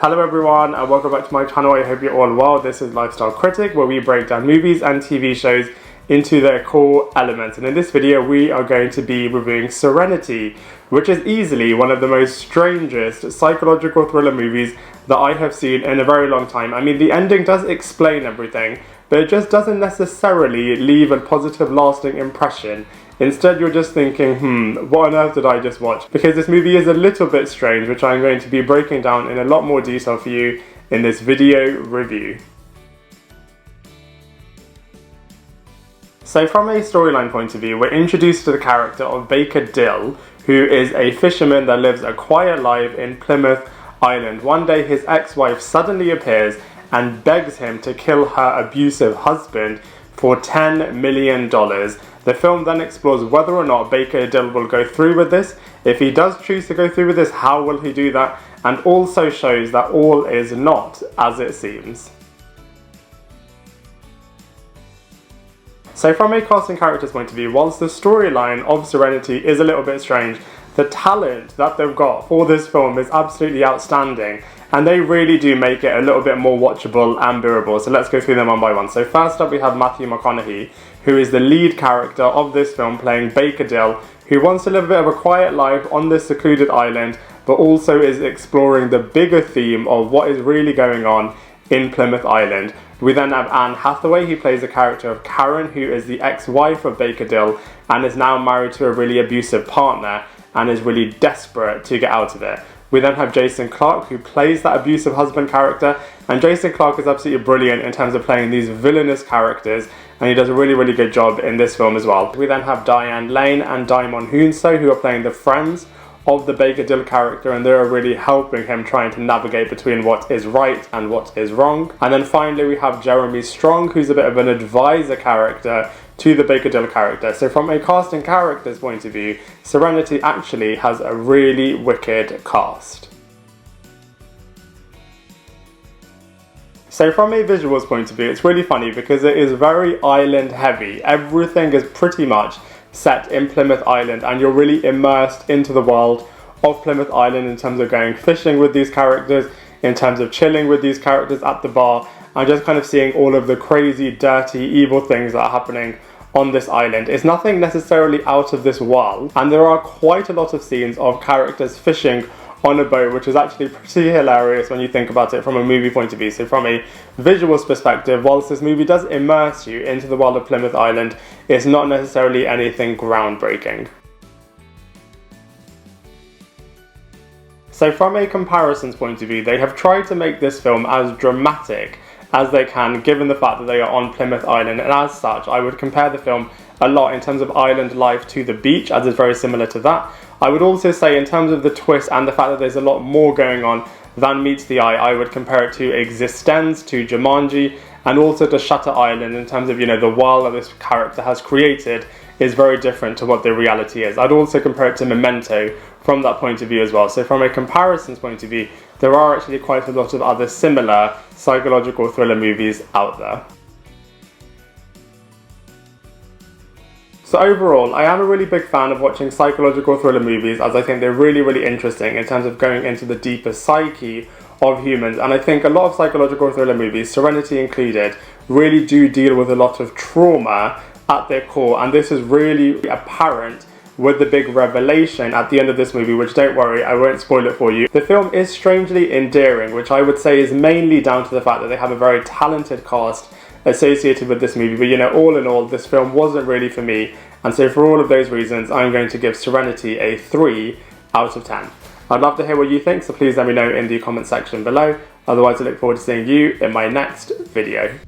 Hello everyone and welcome back to my channel. I hope you're all well. This is Lifestyle Critic, where we break down movies and TV shows into their core elements, and in this video we are going to be reviewing Serenity, which is easily one of the most strangest psychological thriller movies that I have seen in a very long time. I mean, the ending does explain everything, but it just doesn't necessarily leave a positive lasting impression. Instead, you're just thinking, what on earth did I just watch? Because this movie is a little bit strange, which I'm going to be breaking down in a lot more detail for you in this video review. So from a storyline point of view, we're introduced to the character of Baker Dill, who is a fisherman that lives a quiet life in Plymouth Island. One day his ex-wife suddenly appears and begs him to kill her abusive husband for $10 million. The film then explores whether or not Baker Dill will go through with this. If he does choose to go through with this, how will he do that? And also shows that all is not as it seems. So from a casting characters point of view, whilst the storyline of Serenity is a little bit strange, the talent that they've got for this film is absolutely outstanding, and they really do make it a little bit more watchable and bearable. So let's go through them one by one. So first up we have McConaughey, who is the lead character of this film, playing Baker Dill, who wants to live a bit of a quiet life on this secluded island, but also is exploring the bigger theme of what is really going on in Plymouth Island. We then have Hathaway, who plays the character of Karen, who is the ex-wife of Baker Dill and is now married to a really abusive partner and is really desperate to get out of it. We then have Clarke, who plays that abusive husband character, and Clarke is absolutely brilliant in terms of playing these villainous characters, and he does a really good job in this film as well. We then have Diane and Hounsou, who are playing the friends of the Baker Dill character, and they're really helping him trying to navigate between what is right and what is wrong. And then finally we have Jeremy Strong, who's a bit of an advisor character to the Baker Dill character. So from a casting characters point of view, Serenity actually has a really wicked cast. So from a visuals point of view, it's really funny because it is very island heavy. Everything is pretty much set in Plymouth Island, and you're really immersed into the world of Plymouth Island in terms of going fishing with these characters, in terms of chilling with these characters at the bar, and just kind of seeing all of the crazy, dirty, evil things that are happening on this island. It's nothing necessarily out of this world, and there are quite a lot of scenes of characters fishing on a boat, which is actually pretty hilarious when you think about it from a movie point of view. So from a visuals perspective, whilst this movie does immerse you into the world of Plymouth Island, it's not necessarily anything groundbreaking. So from a comparisons point of view, they have tried to make this film as dramatic as they can, given the fact that they are on Plymouth Island, and as such I would compare the film a lot in terms of island life to The Beach, as it's very similar to that. I would also say in terms of the twist and the fact that there's a lot more going on than meets the eye, I would compare it to Existence, to Djimon, and also to Shutter Island in terms of, the world that this character has created is very different to what the reality is. I'd also compare it to Memento from that point of view as well. So from a comparisons point of view, there are actually quite a lot of other similar psychological thriller movies out there. So overall, I am a really big fan of watching psychological thriller movies, as I think they're really interesting in terms of going into the deeper psyche of humans. And I think a lot of psychological thriller movies, Serenity included, really do deal with a lot of trauma at their core, and this is really apparent with the big revelation at the end of this movie, which, don't worry, I won't spoil it for you. The film is strangely endearing, which I would say is mainly down to the fact that they have a very talented cast associated with this movie. But all in all, this film wasn't really for me, and so for all of those reasons, I'm going to give Serenity a 3 out of 10. I'd love to hear what you think, so please let me know in the comment section below. Otherwise, I look forward to seeing you in my next video.